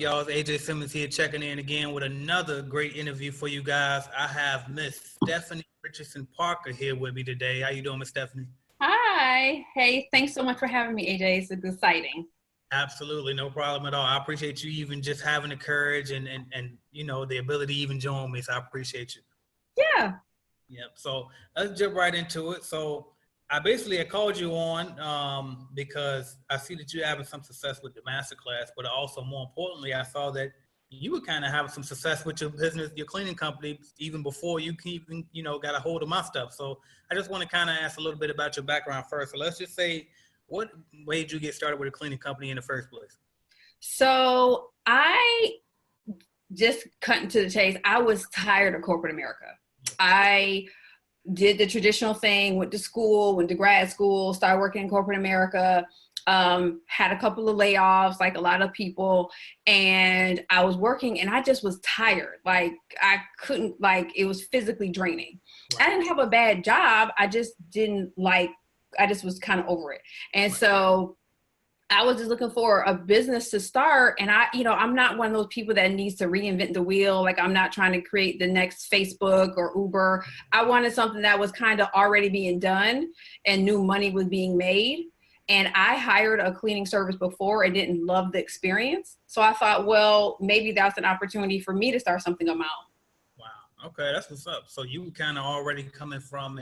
Y'all, it's AJ Simmons here checking in again with another great interview for you guys. I have Miss Stephanie Richardson Parker here with me today. How you doing, Miss Stephanie? Hi. Hey, thanks so much for having me, AJ. It's exciting. Absolutely, no problem at all. I appreciate you even just having the courage and you know the ability to even join me. So I appreciate you. Yeah. Yep. So let's jump right into it. So I called you on because I see that you're having some success with the masterclass, but also more importantly, I saw that you were kind of having some success with your business, your cleaning company, even before you even, got a hold of my stuff. So I just want to kind of ask a little bit about your background first. So let's just say, what made you get started with a cleaning company in the first place? So I just cut into the chase. I was tired of corporate America. I did the traditional thing, went to school, went to grad school, started working in corporate America, had a couple of layoffs, like a lot of people, and I was working and I just was tired. Like I couldn't, it was physically draining. Right. I didn't have a bad job. I just was kind of over it. And so I was just looking for a business to start. And I'm not one of those people that needs to reinvent the wheel. Like I'm not trying to create the next Facebook or Uber. I wanted something that was kind of already being done and knew money was being made. And I hired a cleaning service before and didn't love the experience. So I thought, well, maybe that's an opportunity for me to start something on my own. Wow. Okay. That's what's up. So you kind of already coming from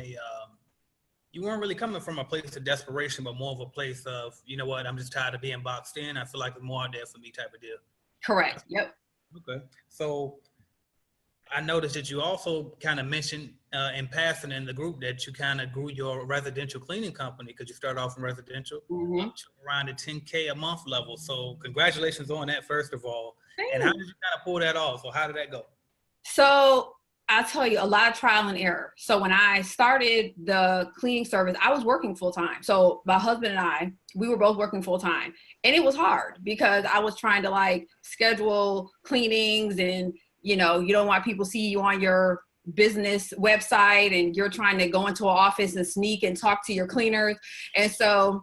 you weren't really coming from a place of desperation, but more of a place of, you know what, I'm just tired of being boxed in. I feel like there's more out there for me type of deal. Correct. Yep. Okay. So I noticed that you also kind of mentioned in passing in the group that you kind of grew your residential cleaning company because you started off in residential around the 10K a month level. So congratulations on that, first of all. Thanks. And how did you kind of pull that off? So how did that go? So I'll tell you, a lot of trial and error. So when I started the cleaning service, I was working full time. So my husband and I, we were both working full time. And it was hard because I was trying to schedule cleanings and, you don't want people to see you on your business website and you're trying to go into an office and sneak and talk to your cleaners. And so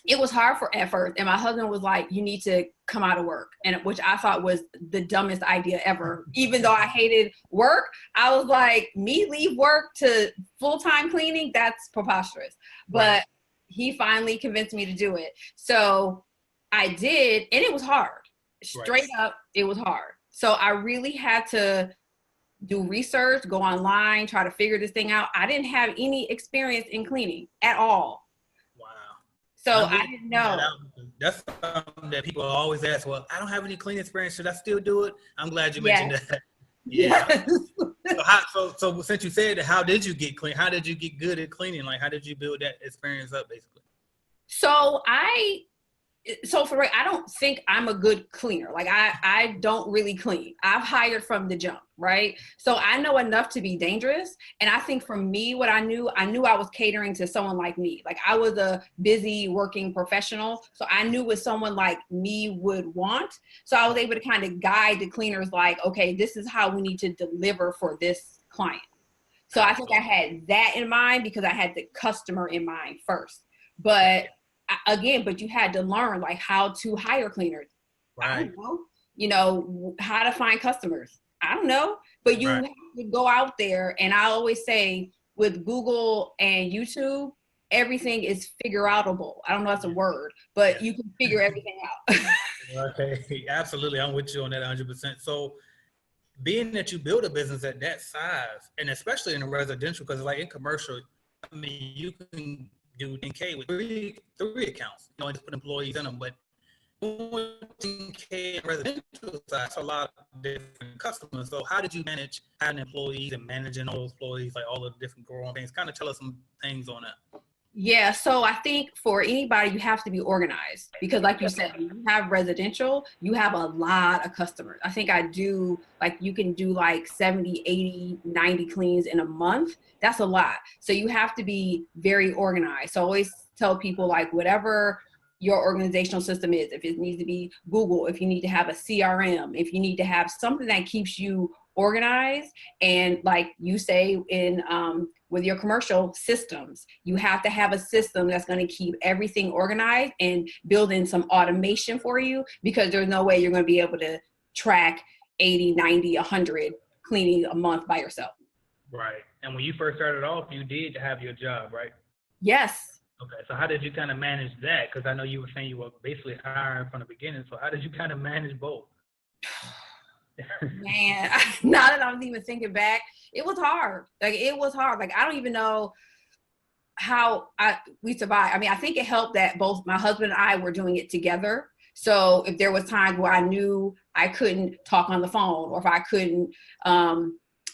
it was hard at first. And my husband was like, you need to come out of work. And which I thought was the dumbest idea ever. Even though I hated work, I was like, me leave work to full-time cleaning? That's preposterous. But he finally convinced me to do it. So I did, and it was hard. Straight up, it was hard. So I really had to do research, go online, try to figure this thing out. I didn't have any experience in cleaning at all. So I didn't know. That's something that people always ask. Well, I don't have any cleaning experience. Should I still do it? I'm glad you mentioned that. Yeah. Yes. So since you said that, how did you get clean? How did you get good at cleaning? How did you build that experience up, basically? So I don't think I'm a good cleaner. I don't really clean. I've hired from the jump, right? So I know enough to be dangerous. And I think for me, what I knew I was catering to someone like me. I was a busy working professional. So I knew what someone like me would want. So I was able to kind of guide the cleaners okay, this is how we need to deliver for this client. So I think I had that in mind because I had the customer in mind first. But you had to learn how to hire cleaners. Right. I don't know. How to find customers. I don't know. But you have to go out there. And I always say with Google and YouTube, everything is figure outable. I don't know if that's a word, but you can figure everything out. Okay, absolutely. I'm with you on that 100%. So being that you build a business at that size, and especially in a residential, because in commercial, I mean, you can do 10K with three accounts, and just put employees in them. But 10K in residential side, that's a lot of different customers. So how did you manage having employees and managing all those employees, all the different growing things? Kind of tell us some things on that. Yeah, so I think for anybody, you have to be organized because like you said, when you have residential, you have a lot of customers. I think you can do 70, 80, 90 cleans in a month. That's a lot. So you have to be very organized. So I always tell people whatever your organizational system is, if it needs to be Google, if you need to have a CRM, if you need to have something that keeps you organized. And like you say in with your commercial systems, you have to have a system that's going to keep everything organized and build in some automation for you, because there's no way you're going to be able to track 80, 90, 100 cleaning a month by yourself. Right. And when you first started off, you did have your job, right? Yes. Okay. So how did you kind of manage that? Because I know you were saying you were basically hiring from the beginning. So how did you kind of manage both? Man, now that I'm even thinking back, it was hard. Like, it was hard. Like, I don't even know how we survived. I mean, I think it helped that both my husband and I were doing it together. So if there was times where I knew I couldn't talk on the phone, or if I couldn't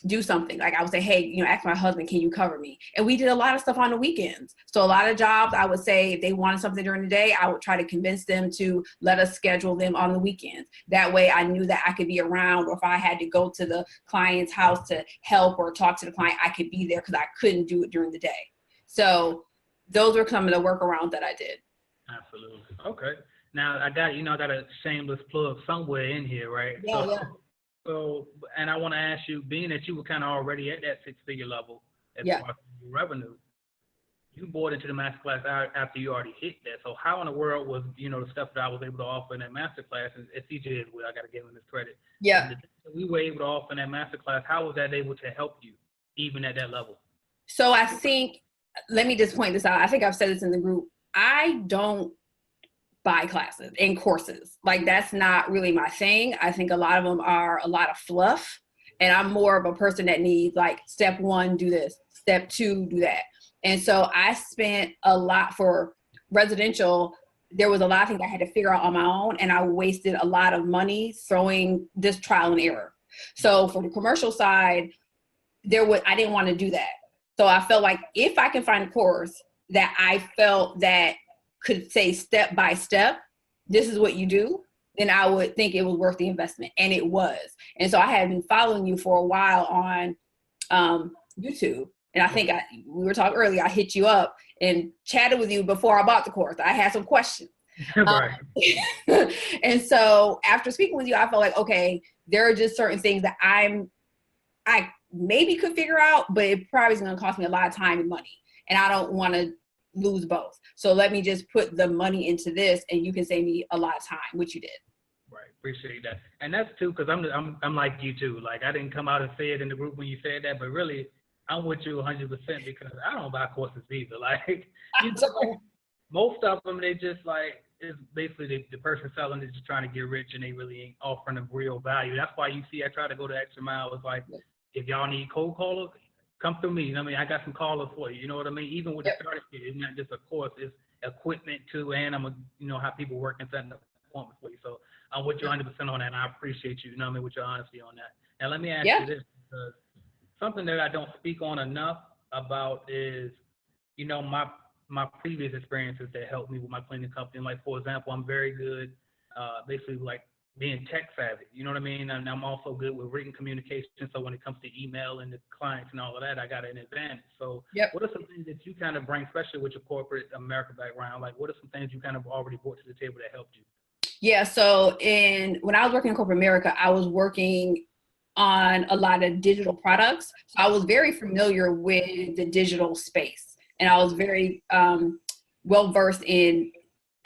do something, like I would say, hey, you know, ask my husband, can you cover me? And we did a lot of stuff on the weekends. So a lot of jobs, I would say, if they wanted something during the day, I would try to convince them to let us schedule them on the weekends. That way I knew that I could be around, or if I had to go to the client's house to help or talk to the client, I could be there, because I couldn't do it during the day. So those were some of the workarounds that I did. Absolutely. Okay. Now I got a shameless plug somewhere in here, right? Yeah. So, and I want to ask you, being that you were kind of already at that six-figure level as far as your revenue, you bought into the masterclass after you already hit that. So how in the world was, the stuff that I was able to offer in that masterclass, and CJ as well, I got to give him this credit. Yeah. The things that we were able to offer in that masterclass, how was that able to help you even at that level? So I think, let me just point this out. I think I've said this in the group. I don't buy classes and courses. Like, that's not really my thing. I think a lot of them are a lot of fluff, and I'm more of a person that needs, like, step 1, do this, step 2, do that. And so I spent a lot for residential. There was a lot of things I had to figure out on my own, and I wasted a lot of money throwing this trial and error. So for the commercial side, I didn't want to do that. So I felt like if I can find a course that I felt that could say step by step, this is what you do, then I would think it was worth the investment. And it was. And so I had been following you for a while on YouTube. And I think we were talking earlier, I hit you up and chatted with you before I bought the course. I had some questions. Right. And so after speaking with you, I felt like, okay, there are just certain things that I maybe could figure out, but it probably is going to cost me a lot of time and money. And I don't want to lose both. So let me just put the money into this, and you can save me a lot of time, which you did. Right. Appreciate that. And that's too, because I'm like you too. Like, I didn't come out and say it in the group when you said that, but really I'm with you 100% because I don't buy courses either. Like, most of them, they just like, it's basically the person selling is just trying to get rich, and they really ain't offering them real value. That's why you see I try to go the extra mile. It's like, if y'all need cold callers, come through me. You know what I mean? I got some callers for you. You know what I mean? Even with the starter kit, it's not just a course, it's equipment too, and I'm how people work and setting up appointments for you. So I'm with you 100% on that, and I appreciate you, with your honesty on that. Now let me ask you this, because something that I don't speak on enough about is, my previous experiences that helped me with my cleaning company. Like, for example, I'm very good, basically like being tech savvy, you know what I mean? And I'm also good with written communication. So when it comes to email and the clients and all of that, I got an advantage. So what are some things that you kind of bring, especially with your corporate America background? Like, what are some things you kind of already brought to the table that helped you? Yeah. So when I was working in corporate America, I was working on a lot of digital products. So I was very familiar with the digital space, and I was very well-versed in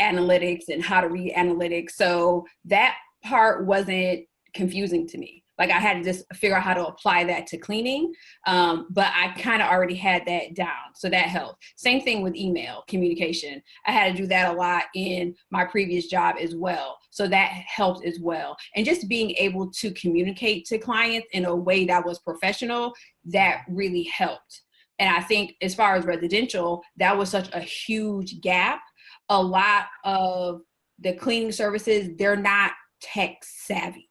analytics and how to read analytics. So that part wasn't confusing to me. Like, I had to just figure out how to apply that to cleaning. But I kind of already had that down. So that helped. Same thing with email communication. I had to do that a lot in my previous job as well. So that helped as well. And just being able to communicate to clients in a way that was professional, that really helped. And I think as far as residential, that was such a huge gap. A lot of the cleaning services, they're not tech savvy.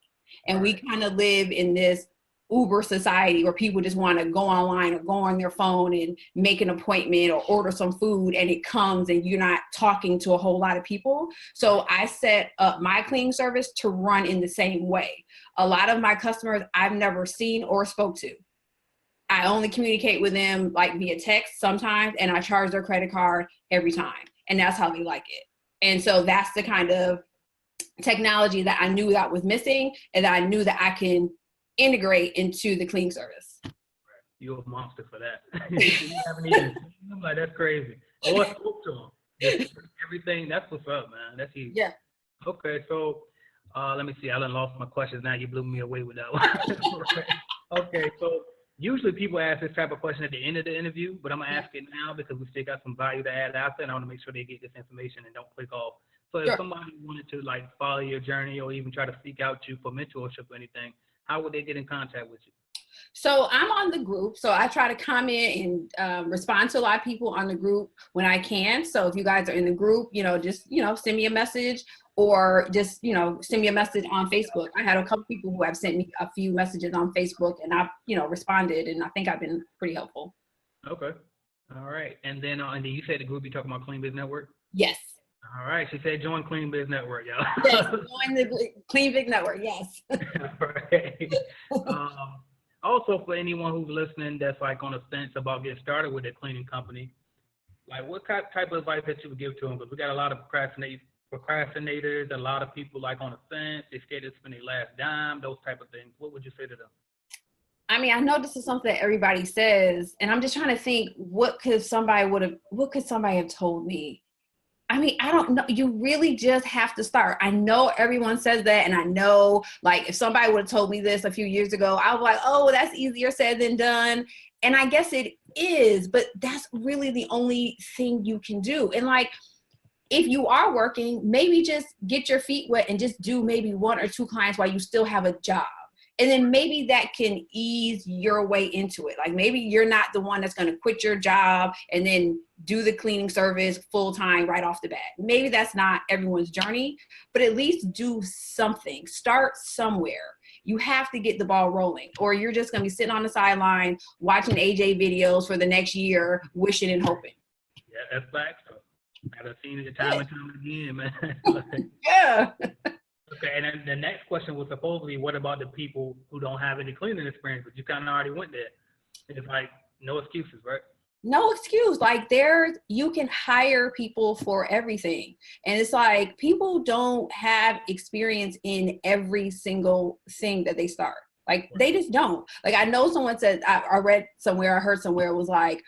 And we kind of live in this Uber society where people just want to go online or go on their phone and make an appointment or order some food, and it comes and you're not talking to a whole lot of people. So I set up my cleaning service to run in the same way. A lot of my customers I've never seen or spoke to. I only communicate with them like via text sometimes, and I charge their credit card every time. And that's how they like it. And so that's the kind of technology that I knew that was missing, and that I knew that I can integrate into the cleaning service. You're a monster for that. You haven't even seen them? Like, that's crazy. Or spoke to them. Just everything. That's what's up, man. That's huge. Yeah. Okay, so let me see. I done lost my questions now. You blew me away with that one. Right. Okay, so usually people ask this type of question at the end of the interview, but I'm going to ask it now because we still got some value to add out there, and I want to make sure they get this information and don't click off. So if somebody wanted to, like, follow your journey or even try to seek out you for mentorship or anything, how would they get in contact with you? So I'm on the group. So I try to comment and respond to a lot of people on the group when I can. So if you guys are in the group, just, send me a message or just, send me a message on Facebook. I had a couple people who have sent me a few messages on Facebook and I've, responded, and I think I've been pretty helpful. Okay. All right. And then you said the group you're talking about, Clean Biz Network? Yes. All right. She said join Clean Biz Network, y'all. Yes, join the Clean Biz Network. Yes. Right. Also, for anyone who's listening that's like on the fence about getting started with a cleaning company, like what type of advice that you would give to them? Because we got a lot of procrastinators, a lot of people like on the fence, they're scared to spend their last dime, those type of things. What would you say to them? I mean, I know this is something that everybody says, and I'm just trying to think, what could somebody have told me? I mean, I don't know. You really just have to start. I know everyone says that. And I know, like, if somebody would have told me this a few years ago, I was like, oh, that's easier said than done. And I guess it is, but that's really the only thing you can do. And like, if you are working, maybe just get your feet wet and just do maybe 1 or 2 clients while you still have a job. And then maybe that can ease your way into it. Like maybe you're not the one that's going to quit your job and then do the cleaning service full time right off the bat. Maybe that's not everyone's journey, but at least do something. Start somewhere. You have to get the ball rolling, or you're just going to be sitting on the sideline watching AJ videos for the next year, wishing and hoping. Yeah, that's facts. I've seen it time and time again, man. Yeah. Okay, and then the next question was supposedly, what about the people who don't have any cleaning experience? But you kind of already went there. It's like no excuses, right? No excuse. Like you can hire people for everything. And it's like people don't have experience in every single thing that they start. Like they just don't. Like I know someone said, I read somewhere, I heard somewhere, it was like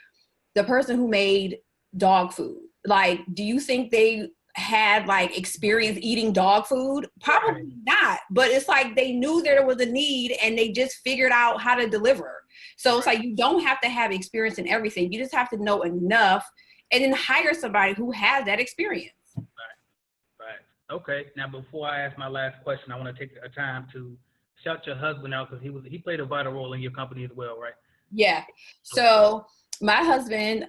the person who made dog food. Like, do you think they had like experience eating dog food? Probably not, but it's like they knew there was a need and they just figured out how to deliver. So it's like you don't have to have experience in everything. You just have to know enough and then hire somebody who has that experience. Right. Okay. Now, before I ask my last question, I want to take a time to shout your husband out because he played a vital role in your company as well, right? Yeah. So my husband,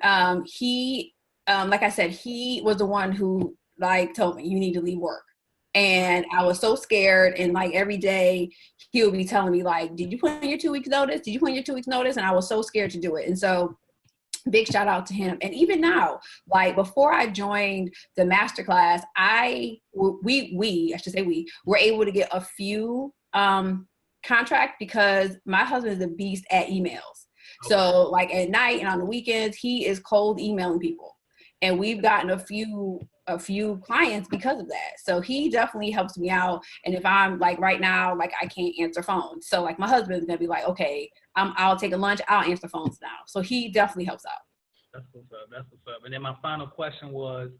he like I said, he was the one who like told me you need to leave work. And I was so scared. And like every day he would be telling me like, did you put in your 2 weeks notice? Did you put in your 2 weeks notice? And I was so scared to do it. And so big shout out to him. And even now, like before I joined the masterclass, we were able to get a few contracts because my husband is a beast at emails. Okay. So like at night and on the weekends, he is cold emailing people. And we've gotten a few clients because of that. So he definitely helps me out. And if I'm like right now, like I can't answer phones. So like my husband's gonna be like, okay, I'll take a lunch, I'll answer phones now. So he definitely helps out. That's what's up. And then my final question was,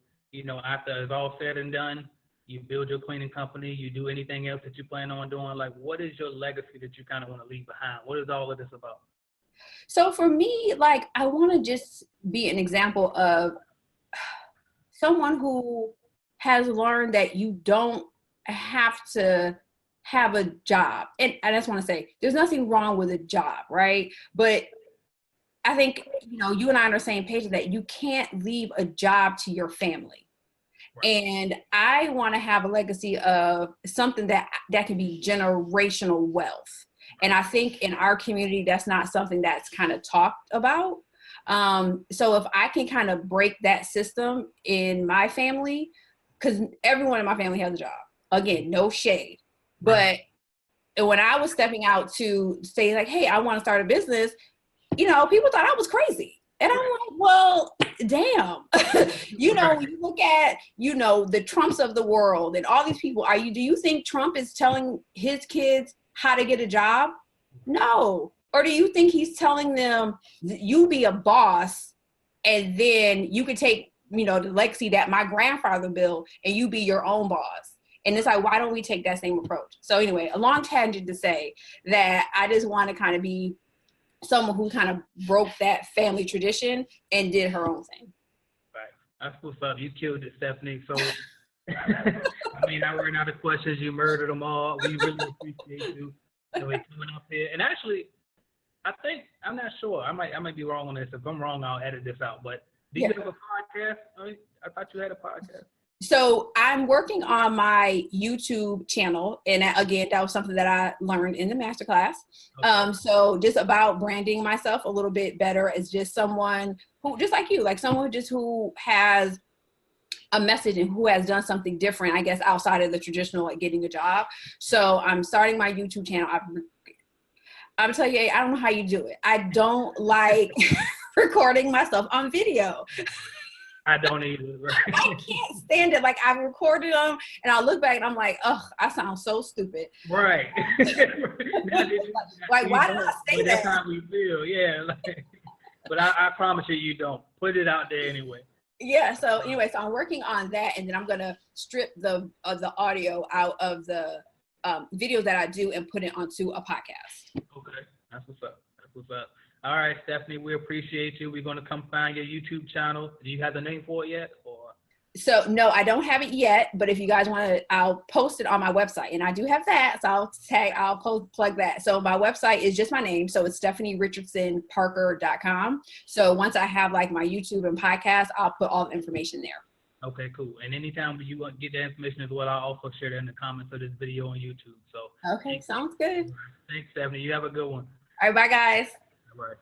after it's all said and done, you build your cleaning company, you do anything else that you plan on doing, like what is your legacy that you kind of want to leave behind? What is all of this about? So for me, like I want to just be an example of someone who has learned that you don't have to have a job. And I just want to say, there's nothing wrong with a job, right? But I think, you and I are on the same page that you can't leave a job to your family. Right. And I want to have a legacy of something that can be generational wealth. And I think in our community, that's not something that's kind of talked about. So if I can kind of break that system in my family, because everyone in my family has a job, again, no shade, but when I was stepping out to say like, hey, I want to start a business, people thought I was crazy. And I'm like, well, damn, when you look at, the Trumps of the world and all these people, do you think Trump is telling his kids how to get a job? No. Or do you think he's telling them you be a boss and then you could take, you know, the legacy that my grandfather built and you be your own boss? And it's like, why don't we take that same approach? So anyway, a long tangent to say that I just want to kind of be someone who kind of broke that family tradition and did her own thing. Right. That's what's up. You killed it, Stephanie. So, I mean, I ran out of questions. You murdered them all. We really appreciate you coming up here. And actually, I think, I'm not sure. I might be wrong on this. If I'm wrong, I'll edit this out. But do you have a podcast? I thought you had a podcast. So I'm working on my YouTube channel. And again, that was something that I learned in the masterclass. Okay. So just about branding myself a little bit better as just someone who, just like you, like someone who has a message and who has done something different, I guess, outside of the traditional, like getting a job. So I'm starting my YouTube channel. I'm telling you, I don't know how you do it. I don't like recording myself on video. I don't either. Right? I can't stand it. Like, I've recorded them and I'll look back and I'm like, oh, I sound so stupid. Right. Like, why did I say that? That's how we feel, yeah. But I promise you don't. Put it out there anyway. Yeah, so anyway, so I'm working on that, and then I'm going to strip the audio out of the videos that I do and put it onto a podcast. Okay, that's what's up. That's what's up. All right, Stephanie, we appreciate you. We're going to come find your YouTube channel. Do you have the name for it yet? Or? So, no, I don't have it yet, but if you guys want to, I'll post it on my website, and I do have that, so I'll plug that. So my website is just my name, so it's StephanieRichardsonParker.com. So once I have like my YouTube and podcast, I'll put all the information there. Okay, cool. And anytime you want to get that information as well, I'll also share that in the comments of this video on YouTube. So okay, sounds good. Thanks, Stephanie. You have a good one. All right, bye, guys. All right.